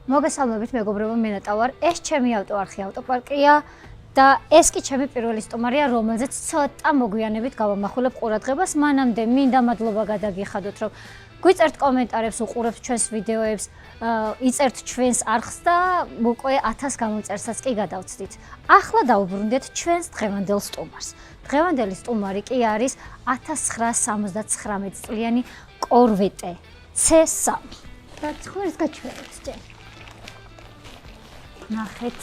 მოგესალმებით მეგობრებო, მე ნატა ვარ. ეს ჩემი ავტოარხი ავტოპარკია და ეს კი ჩემი პირველი სტუმარია, რომელზეც ცოტა მოგვიანებით გავამახვილებ ყურადღებას. მანამდე მინდა მადლობა გადაგიხადოთ, რომ გვიწერთ კომენტარებს, უყურებთ ჩვენს ვიდეოებს, იწერთ ჩვენს არხს და უკვე 1000 გამოწერსაც კი გადავცდით. ახლა დავუბრუნდეთ ჩვენს დღევანდელ სტუმარს. დღევანდელი სტუმარი კი არის 1979 წლიანი კორვეტე C3. და ცხოვრის გაჩვენებთ ჯერ. ნახეთ,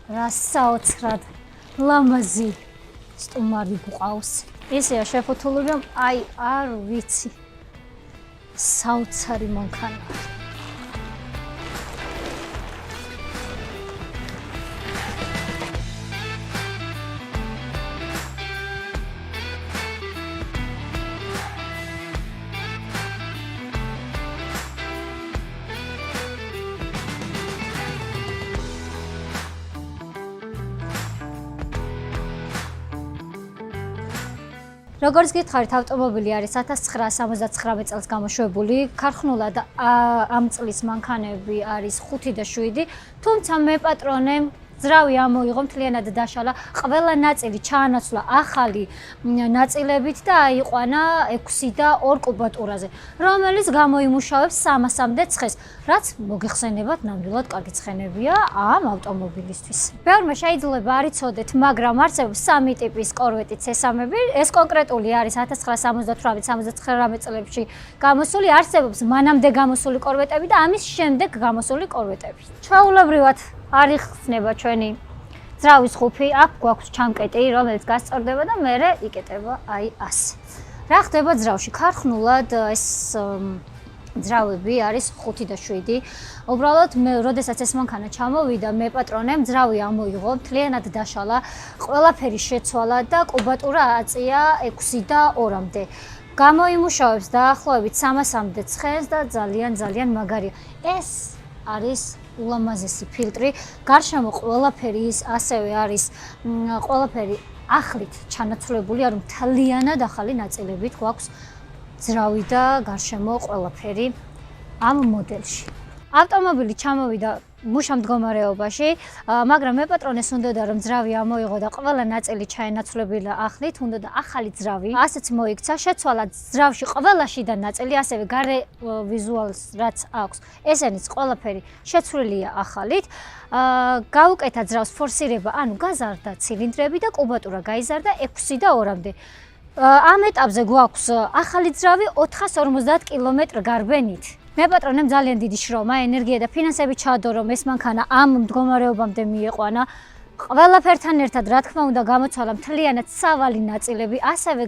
რა საოცრად ლამაზი სტუმარი გვყავს. ისეა შეფუთული, რომ არ ვიცი. საოცარი მანქანაა. როგორც გითხარით, ავტომობილი არის 1979 წელს გამოშვებული. ქარხნულად ამ წლის მანქანები არის 5 და 7, თუმცა მე პატრონემ ძრავი ამოიღო, მთლიანად დაშალა, ყველა ნაწილი ჩაანაცვლა ახალი ნაწილებით და აიყვანა 6 და 2 კუბატურაზე, რომელიც გამოიმუშავებს 300-მდე ცხენს, რაც მოგეხსენებათ, ნამდვილად კარგი ცხენებია ამ ავტომობილისთვის. ბევრმა შეიძლება არ იცოდეთ, მაგრამ არსებობს 3 ტიპის კორვეტი C3-ები. ეს კონკრეტული არის 1978-79 წლებში გამოსული, არსებობს მანამდე გამოსული კორვეტები და ამის შემდეგ გამოსული კორვეტები. ჩვეულებრივად არ იხსნება ჩვენი ძრავის ხუფი, აქ გვაქვს ჩამკეტი, რომელიც გასწორდება და მერე იკეტება აი ასე. რა ხდება ძრავში? ქარხნულად ეს ძრავები არის 5 და 7. უბრალოდ მე როდესაც ეს მანქანა ჩამოვიდა, მე პატრონემ ძრავი ამოიღო, მთლიანად დაშალა, ყველაფერი შეცვალა და კუბატურა აწია 6 და 2-მდე. გამოიმუშავებს დაახლოებით 300-მდე ცხენს და ძალიან მაგარია. ეს არის ულამაზესი ფილტრი, გარშემო ყველაფერი ის ასევე არის ყველაფერი ახლით ჩანაცვლებული, რომ მთლიანად ახალი ნაწილებით გვაქვს ძრავი და გარშემო ყველაფერი ამ მოდელში. ავტომობილი ჩამოვიდა მუშა მდგომარეობაში, მაგრამ მე პატრონეს უნდოდა რომ ძრავი ამოიღო და ყველა ნაწილი ჩაენაცვლებინა ახლით, უნდოდა ახალი ძრავი. ასეც მოიქცა, შეცვალა ძრავში ყველა შიდა ნაწილი, ასევე გარე ვიზუალს რაც აქვს, ესენიც ყველაფერი შეცვლილია ახალით. გაუკეთა ძრავს ფორსირება, ანუ გაზარდა ცილინდრები და კუბატურა გაიზარდა 6 და 2-მდე. ამ ეტაპზე გვაქვს ახალი ძრავი 450 კილომეტრ გარბენით. მე პატრონემ ძალიან დიდი შრომა, ენერგია და ფინანსები ჩაადო, რომ ეს მანქანა ამ მდგომარეობამდე მიიყვანა. ყველაფერთან ერთად, რა თქმა უნდა, გამოცვალა მთლიანად სავალი ნაწილები, ასევე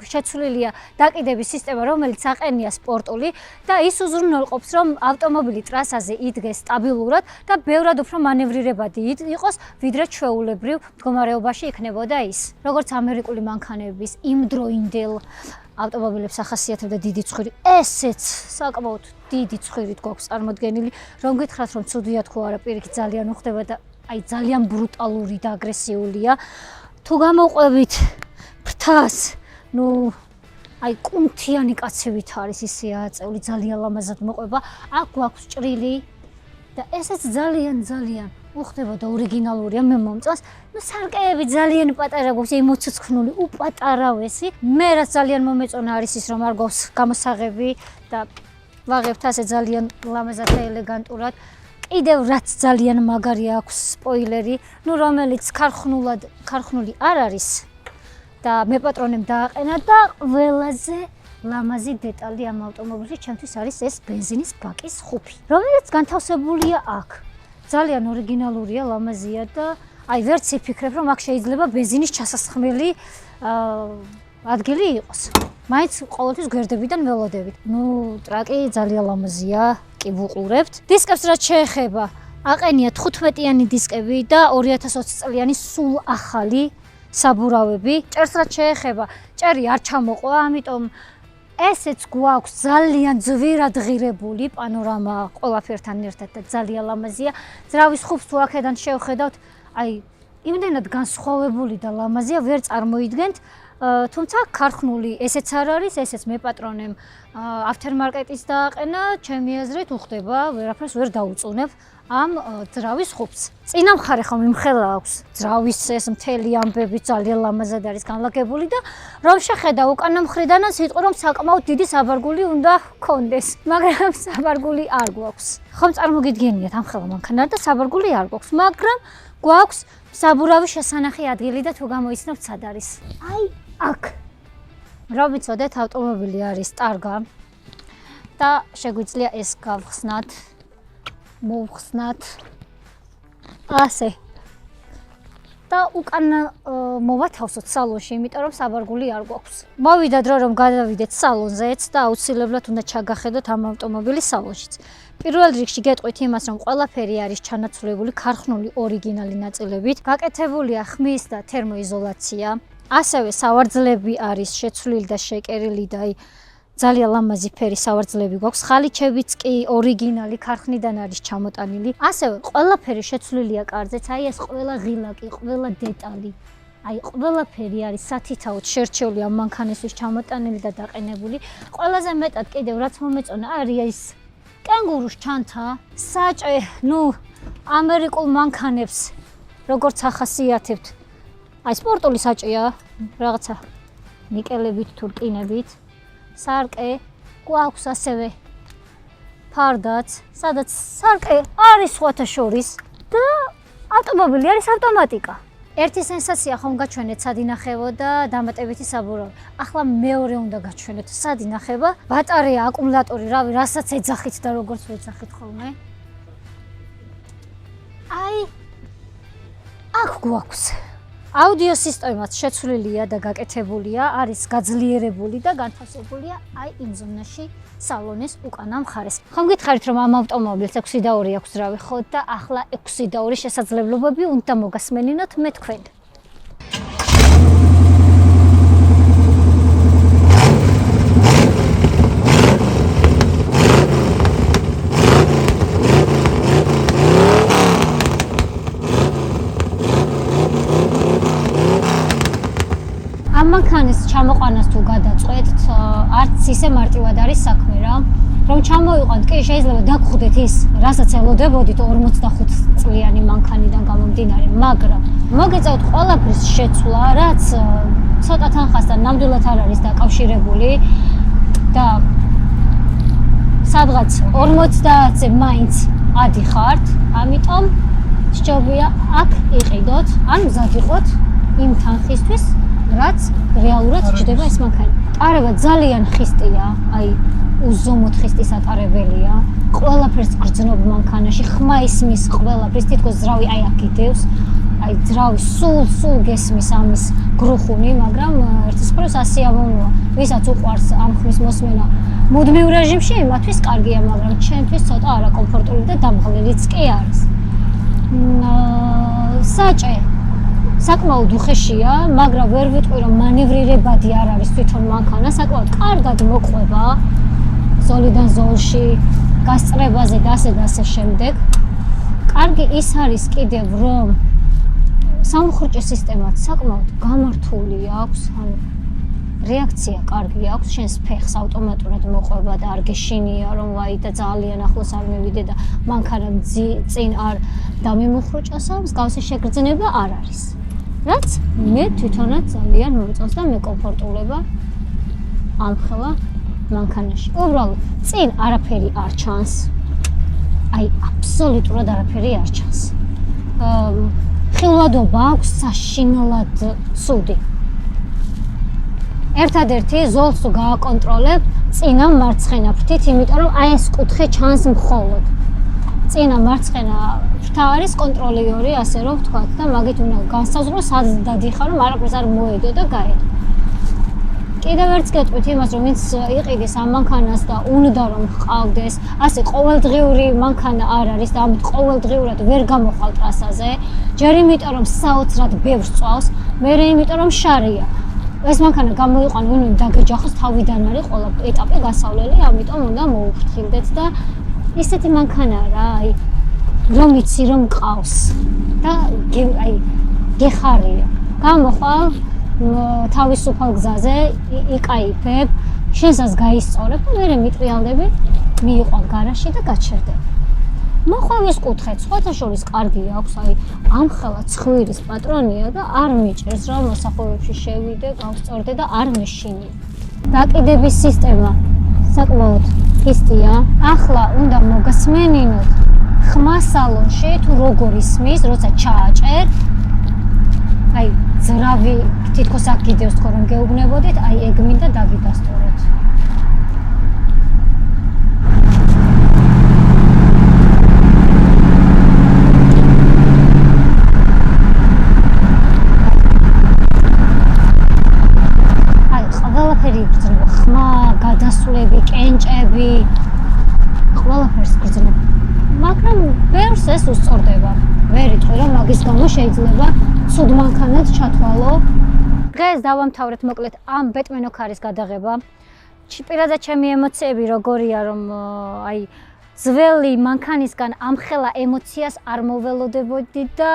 შეცვლილია დაყიდების სისტემა, რომელიც აყენია სპორტული და ის უზრუნველყოფს, რომ ავტომობილი ტრასაზე იდგეს სტაბილურად და ბევრად უფრო მანევრირებადი იყოს, ვიდრე ჩვეულებრივ მდგომარეობაში იქნებოდა ის. როგორც ამერიკული მანქანების იმდროინდელ ავტომობილებს ახასიათებდა დიდი ცხვირი, ესეც საკმაოდ დიდი ცხვირით გვაქვს წარმოდგენილი. რომ გითხრათ, რომ ცუდია თუ არა, პირიქით ძალიან უხდება და აი ძალიან ბრუტალური და აგრესიულია. თუ გამოყვებით ფრთას, აი კუნთიანი კაცივით არის ისე აწეული, ძალიან ლამაზად მოყვება. აქ გვაქვს ჭრილი და ესეც ძალიან უხდება და ორიგინალურია მე მომწონს. სარკეები ძალიან პატარა გვაქვს, მოცუცქნული, უპატარავესი. მე რაც ძალიან მომეწონა არის ის, რომ არ გვაქვს გამოსაღები და ვაღებთ ასე ძალიან ლამაზად და ელეგანტურად. კიდევ რაც ძალიან მაგარი აქვს სპოილერი, რომელიც ქარხნული არ არის და მე პატრონემ დააყენა და ყველაზე ლამაზი დეტალი ამ ავტომობილში ჩემთვის არის ეს ბენზინის ბაკის ხუფი, რომელიც განთავსებულია აქ. ძალიან ორიგინალურია, ლამაზია და აი ვერც იფიქრებ, რომ აქ შეიძლება ბენზინის ჩასასხმელი ადგილი იყოს. მაინც ყოველთვის გვერდებიდან ველოდებით. ტრაკი ძალიან ლამაზია, კი ვუყურებთ. დისკებს რაც შეეხება, აყენია 15-იანი დისკები და 2020 წლიანი სულ ახალი საბურავები. ჭერს რაც შეეხება, ჭერი არ ჩამოყვა, ამიტომ ესეც გვაქვს ძალიან ძვირად ღირებული პანორამა ყველაფერთან ერთად და ძალიან ლამაზია. ძრავის ხუფს თუ აქედან შევხედავთ, აი იმდენად განსხვავებული და ლამაზია, ვერ წარმოიდგენთ. თუმცა ქარხნული ესეც არ არის, ესეც მე პატრონემ ავთერმარკეტის დააყენა, ჩემი აზრით უხდება, ვერაფერს ვერ დაუწუნებ ამ ძრავის ხუბს. წინა მხარე ხომ იმხელა აქვს ძრავის ეს მთელი ამბები ძალიან ლამაზად არის განლაგებული და რომ შეხედა უკანა მხრიდანაც ვიტყვი რომ საკმაოდ დიდი საბარგული უნდა ჰქონდეს, მაგრამ საბარგული არ გვაქვს. ხომ წარმოგიდგენიათ ამხელა მანქანა და საბარგული არ გვაქვს, მაგრამ გვაქვს საბურავი შესანახი ადგილი და თუ გამოიცნობთ სად არის. აი აქ. რომ ვიცოდეთ ავტომობილი არის ტარგა და შეგვიძლია ეს გავხსნათ, მოვხსნათ ასე და უკან მოვათავსოთ სალონში, იმიტომ რომ საბარგული არ გვაქვს. მოვიდა დრო რომ გადავიდეთ სალონზეც და აუცილებლად უნდა ჩაგახედოთ ამ ავტომობილის სალონშიც. პირველ რიგში გეტყვით იმას, რომ ყველაფერი არის ჩანაცვლებული ქარხნული ორიგინალი ნაწილებით, გაკეთებულია ხმის და თერმოიზოლაცია. ასევე სავარძლები არის შეცვლილი და შეკერილი და ძალიან ლამაზი ფერი სავარძლები გვაქვს. ხალიჩებიც კი ორიგინალი ქარხნიდან არის ჩამოტანილი. ასევე ყველაფერი შეცვლილია კარზეც, აი ეს ყველა ღილაკი, ყველა დეტალი. აი ყველაფერი არის სათითაოდ შერჩეული ამ მანქანისთვის ჩამოტანილი და დაყენებული. ყველაზე მეტად კიდევ რაც მომეწონა არის ის კენგურუს ჩანთა, საჭე, ამერიკულ მანქანებს როგორც ახასიათებთ. აი სპორტული საჭია, რაღაცა ნიკელებით თუ რკინებით. სარკე გვაქვს ასევე ფარდაც, სადაც სარკე არის სხვათა შორის და ავტომობილი არის ავტომატიკა. ერთი სენსაცია ხომ გაჩვენეთ სად ინახება და დამატებითი საბურავი. ახლა მეორე უნდა გაჩვენოთ სად ინახება. ბატარეა, აკუმულატორი, რავი, რასაც ეძახით და როგორც ვეძახით ხოლმე. აი აქ გვაქვს. აუდიო სისტემაც შეცვლილია და გაკეთებულია, არის გაძლიერებული და განთავსებულია აი იმ ზონაში სალონის უკანა მხარეს. ხომ გითხარით რომ ამ ავტომობილს 6 და 2 აქვს ძრავი, ხო და ახლა 6 და 2 შესაძლებლობები უნდა მოგასმენინოთ მე თქვენ. მანქანის ჩამოყვანას თუ გადაწყვეტთ, არც ისე მარტივად არის საქმე რა. რომ ჩამოიყვანთ, კი შეიძლება დაგხვდეთ ის, რასაც ელოდებოდით 45 წლიანი მანქანიდან გამომდინარე, მაგრამ მოგეწევთ ყველაფრის შეცვლა, რაც ცოტა თანხასთან ნამდვილად არ არის დაკავშირებული და სადღაც 50-ზე მაინც ადიხართ, ამიტომ სჯობია აქ იყიდოთ, ან მზად იყოთ იმ თანხისთვის, რაც რეალურად ჩდება ეს მანქანა. ტარება ძალიან ხისტია, აი უზომოდ ხისტის ატარებელია. ყველაფერს გრძნობ მანქანაში, ხმა ისმის ყველაფერს, თითქოს ძრავი აი აქ გიდევს. აი ძრავი სულ გესმის ამის გრუხუნი, მაგრამ ერთის მხრივ სასიამოვნოა. ვისაც უყვარს ამ ხმის მოსმენა მუდმივ რეჟიმში, იმათვის კარგია, მაგრამ ჩემთვის ცოტა არაკომფორტული და დამღლელიც კი არის. საჭე საკმაოდ უხეშია, მაგრამ ვერ ვიტყვი რომ მანევრირებადი არ არის თვითონ მანქანა, საკმაოდ კარგად მოყვება ზოლიდან ზოლში, გასწრებაზე და ასე შემდეგ. კარგი ის არის კიდევ რომ სამუხრუჭე სისტემაც საკმაოდ გამართული აქვს, ანუ რეაქცია კარგი აქვს, შენს ფეხს ავტომატურად მოყვება და არ გეშინია რომ ვაი და ძალიან ახლოს არ მივიდე და მანქანა წინ არ დამიმუხრუჭასა, მსგავსი შეგრძნება არ არის. რაც მე თვითონაც ძალიან მომწონს და მეკომფორტულება ამხელა მანქანაში. უბრალოდ წინ არაფერი არ ჩანს. აი აბსოლუტურად არაფერი არ ჩანს. ხილვადობა აქვს საშინელად ცუდი. ერთადერთი ზოლს თუ გააკონტროლებ წინა მარცხენა ფრთით, იმიტომ რომ აი ეს კუთხე ჩანს მხოლოდ. წინა მარცხენა ფრთა არის კონტროლიორი, ასე რომ ვთქვათ და მაგით უნდა განსაზღვრო სად დადიხარ, რომ არაფერს არ მოედო და გაედო. კიდევ ერთს გეტყვით იმას, რომ ვინც იყიდეს ამ მანქანას და უნდა რომ ჰყავდეს, ასე ყოველდღიური მანქანა არ არის და ამით ყოველდღიურად ვერ გამოხვალ ტრასაზე, ჯერ იმიტომ რომ საოცრად ბევრს წვავს, მერე იმიტომ რომ შარია. ეს მანქანა გამოიყვან ვინმე დაგეჯახოს, თავიდან არის ყველა ეტაპი გასავლელი, ამიტომ უნდა მოუფრთხილდეთ და ისეთი მანქანაა რა, აი რომ იცი რომ მყავს და აი გეხარია. გამოხვალ თავისუფალ გზაზე, იკაიფებ, შენსაც გაისწორებ და მე მიტრიალდები, მიიყვან გარაში და გაჩერდები. მოხავის კუთხე სხვათა შორის კარგი აქვს, აი ამხელა ცხვირის პატრონია და არ მიჭერს რა მოსახურებში შევიდე, გავსწორდე და არ მეშინი. დაკიდების სისტემა საკმაოდ ხისტია. ახლა უნდა მოგასმენინოთ ხმა სალონში თუ როგორ ისმის, როცა ჩააჭერ. აი ძრავი თითქოს აქ გიდევს თქო რომ გეუბნებოდით, აი ეგ მინდა დაგიდასტუროთ. ყველაფერი იგრძნობა, ხმა, გადასვლები, კენჭები, ყველაფერს იგრძნობა. მაგრამ ბევრს ეს უსწორდება. ვერ იტყვი რომ მაგის გამო შეიძლება ცუდ მანქანად ჩათვალო. დღეს დავამთავრეთ მოკლედ ამ ბეტმენ ოქარის გადაღება. პირადად ჩემი ემოციები როგორია რომ აი ძველი მანქანისგან ამხელა ემოციას არ მოველოდებოდი და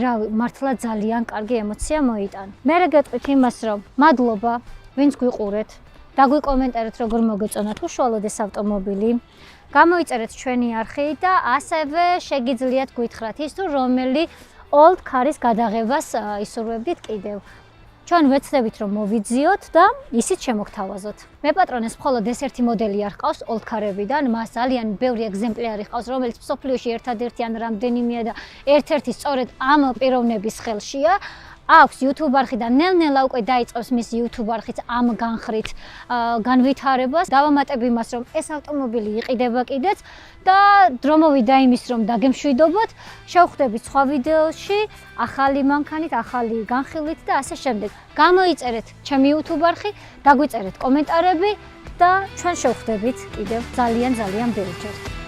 რავი, მართლა ძალიან კარგი ემოცია მოიტანა. მე გეტყვით იმას რომ მადლობა ვინც გვიყურეთ, დაგვიკომენტარეთ როგორ მოგეწონათ უშუალოდ ეს ავტომობილი. გამოიწერეთ ჩვენი არხი და ასევე შეგიძლიათ გითხრათ ის თუ რომელი old car-ის გადაღებას ისურვებდით კიდევ. ჩვენ ვეცდებით რომ მოვიძიოთ და ისიც შემოგთავაზოთ. მე პატრონეს მხოლოდ ეს ერთი მოდელი არ ჰყავს old car-ებიდან, მას ძალიან ბევრი ეგზემპლიარი ჰყავს, რომელიც მსოფლიოში ერთადერთი ან რამდენიმეა და ერთ-ერთი სწორედ ამ პიროვნების ხელშია. აქვს YouTube არხი და ნელ-ნელა უკვე დაიწყებს მისი YouTube არხიც ამ განხრით განვითარებას. დავამატებ იმას, რომ ეს ავტომობილი იყიდება კიდეც და დრო მოვიდა იმის, რომ დაგემშვიდობოთ. შევხვდებით სხვა ვიდეოში, ახალი მანქანით, ახალი განხილვით და ასე შემდეგ. გამოიწერეთ ჩემი YouTube არხი, დაგვიწერეთ კომენტარები და ჩვენ შევხვდებით კიდევ ძალიან ბევრჯერ.